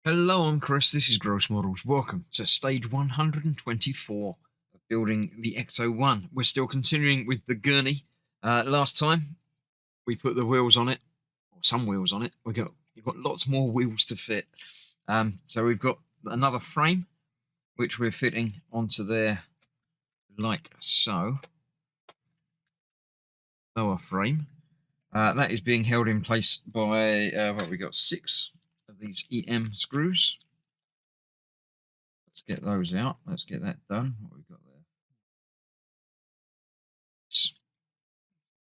Hello, I'm Chris. This is Gross Models. Welcome to stage 124 of building the Ecto-1. We're still continuing with the gurney. Last time we put the wheels on it, or some wheels on it. You've got lots more wheels to fit. So we've got another frame which we're fitting onto there, like so. Lower frame. That is being held in place by we got 6 of these EM screws. Let's get those out. Let's get that done. What we've got there.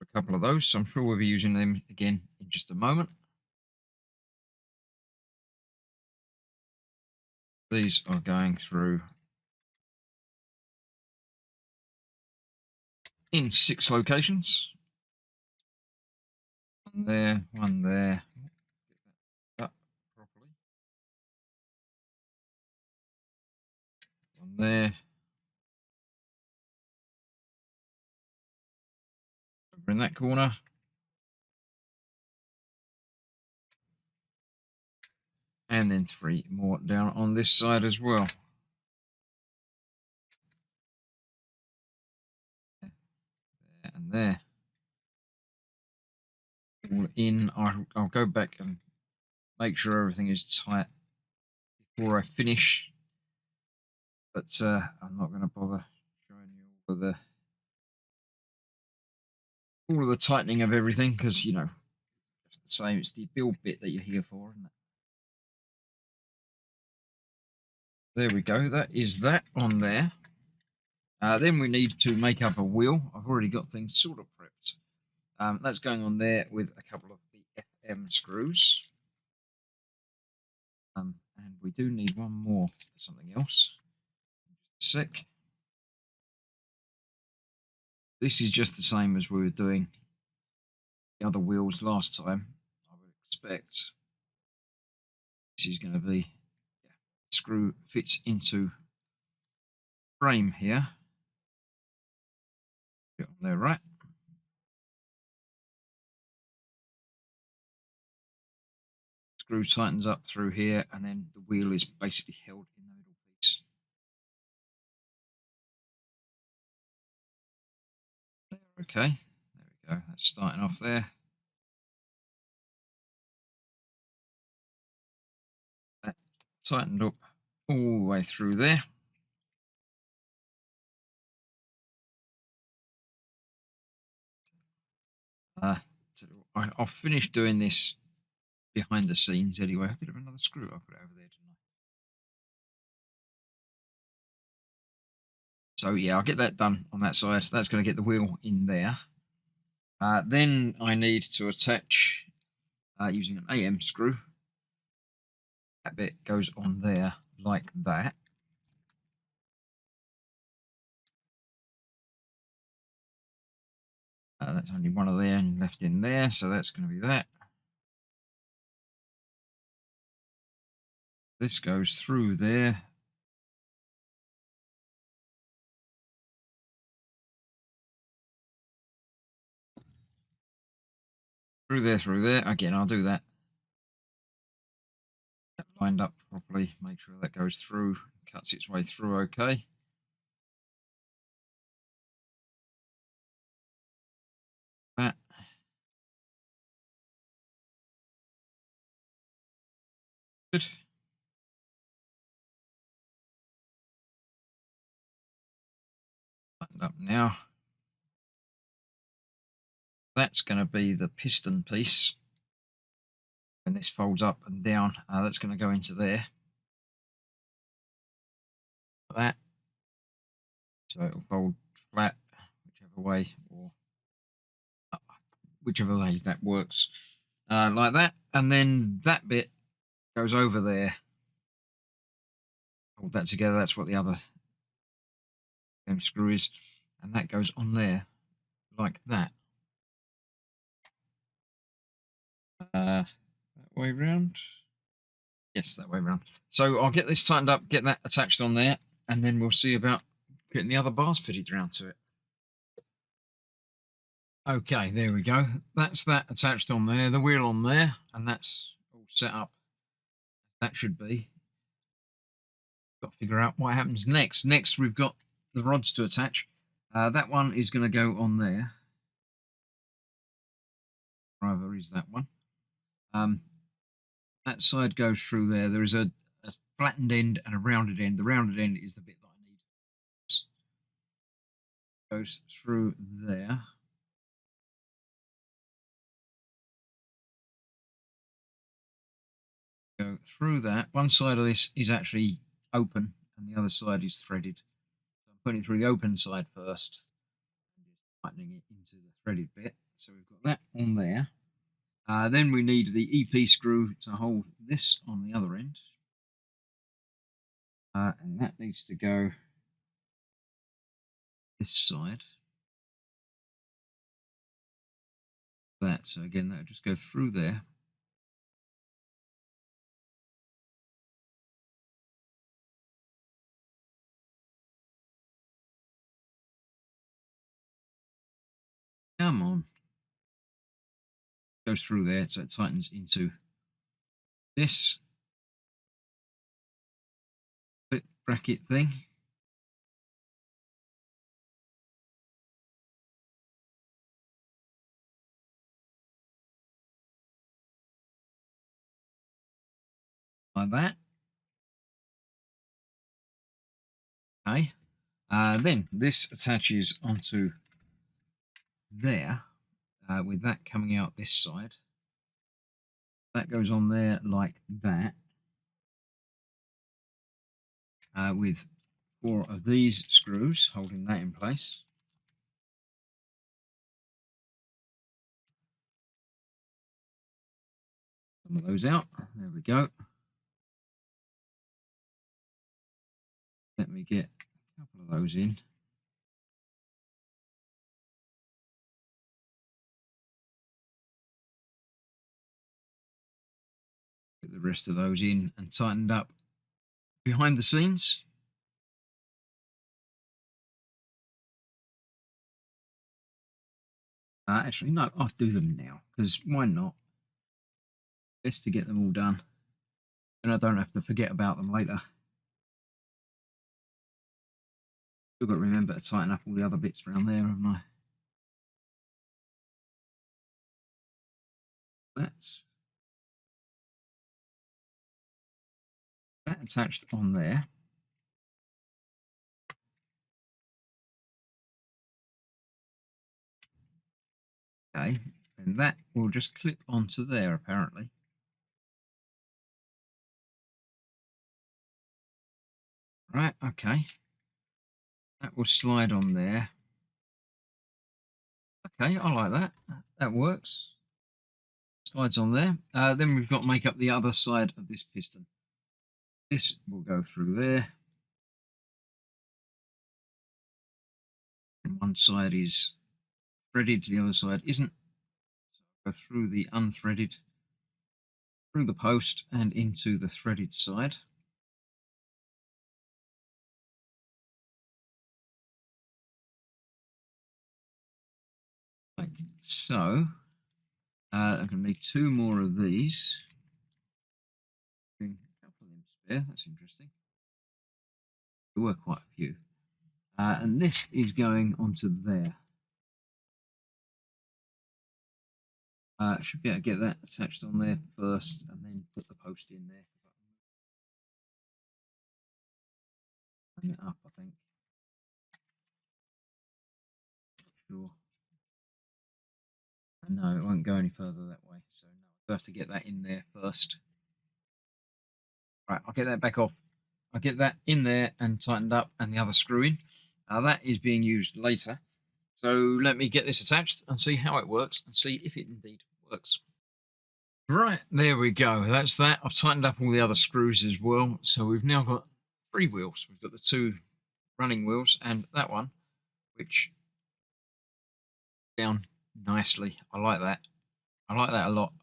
A couple of those, so I'm sure we'll be using them again in just a moment. These are going through in 6 locations. One there, one there. Get that up properly. One there. Over in that corner. And then 3 more down on this side as well. There and there. All in. I'll go back and make sure everything is tight before I finish. But I'm not going to bother showing you all of the tightening of everything because, you know, it's the same. It's the build bit that you're here for, isn't it? There we go. That is that on there. Then we need to make up a wheel. I've already got things sort of prepped. That's going on there with a couple of the FM screws. And we do need one more for something else. Just a sec. This is just the same as we were doing the other wheels last time. I would expect this is going to be screw fits into frame here. Get on there, right? Screw tightens up through here, and then the wheel is basically held in the middle piece. Okay, there we go. That's starting off there. That tightened up all the way through there. I'll finish doing this behind the scenes anyway. I did have another screw. I'll put it over there tonight. So yeah, I'll get that done on that side. That's going to get the wheel in there. Then I need to attach using an AM screw. That bit goes on there like that. That's only one of there and left in there, so that's going to be that. This goes through there. Through there. Again, I'll do that. That lined up properly. Make sure that goes through, cuts its way through okay. That. Good. Tightened up now. That's going to be the piston piece. When this folds up and down, that's going to go into there. Like that. So it'll fold flat, whichever way, or whichever way that works. Like that. And then that bit goes over there. Hold that together. That's what the other screw is. And that goes on there like that. That way round. Yes, that way round. So I'll get this tightened up, get that attached on there, and then we'll see about getting the other bars fitted around to it. Okay, there we go. That's that attached on there, the wheel on there, and that's all set up. That should be. Got to figure out what happens next. Next, we've got the rods to attach. That one is going to go on there. Driver is that one. That side goes through there. There is a flattened end and a rounded end. The rounded end is the bit that I need. Goes through there. Go through that. One side of this is actually open and the other side is threaded. So I'm putting it through the open side first and just tightening it into the threaded bit. So we've got that on there. Then we need the EP screw to hold this on the other end. And that needs to go this side. That. So again, that will just go through there. Come on. Goes through there, so it tightens into this clip bracket thing. Like that. Okay. Then this attaches onto there, with that coming out this side. That goes on there like that, with 4 of these screws holding that in place. Some of those out. There we go. Let me get a couple of those in. Get the rest of those in and tightened up behind the scenes. Actually, no, I'll do them now, because why not? Best to get them all done. And I don't have to forget about them later. Still got to remember to tighten up all the other bits around there, haven't I? That's that attached on there. Okay, and that will just clip onto there apparently. Right, okay. That will slide on there. Okay, I like that. That works. Slides on there. Then we've got to make up the other side of this piston. This will go through there. And one side is threaded, the other side isn't. So I'll go through the unthreaded, through the post and into the threaded side. Like so. I'm going to need 2 more of these. A couple of them spare, that's interesting. There were quite a few. And this is going onto there. Should be able to get that attached on there first and then put the post in there. Hang it up, I think. Sure. No, it won't go any further that way. So no, I'll have to get that in there first. Right, I'll get that back off. I'll get that in there and tightened up and the other screw in. That is being used later. So let me get this attached and see how it works and see if it indeed works. Right, there we go. That's that. I've tightened up all the other screws as well. So we've now got 3 wheels. We've got the 2 running wheels and that one, which down nicely. I like that. I like that a lot.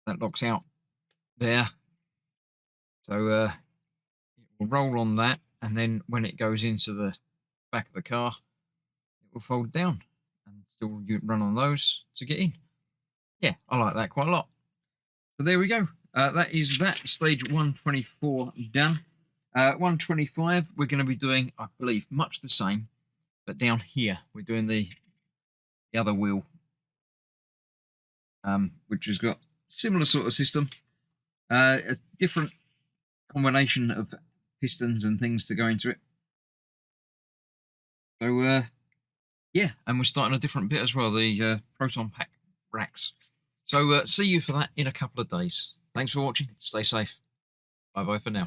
That locks out there. So it will roll on that, and then when it goes into the back of the car, it will fold down and still you run on those to get in. Yeah, I like that quite a lot. So there we go. that is that stage 124 done. 125, we're going to be doing, I believe, much the same, but down here we're doing the other wheel, which has got similar sort of system, a different combination of pistons and things to go into it. So yeah, and we're starting a different bit as well, the proton pack racks. So see you for that in a couple of days. Thanks for watching. Stay safe. Bye bye for now.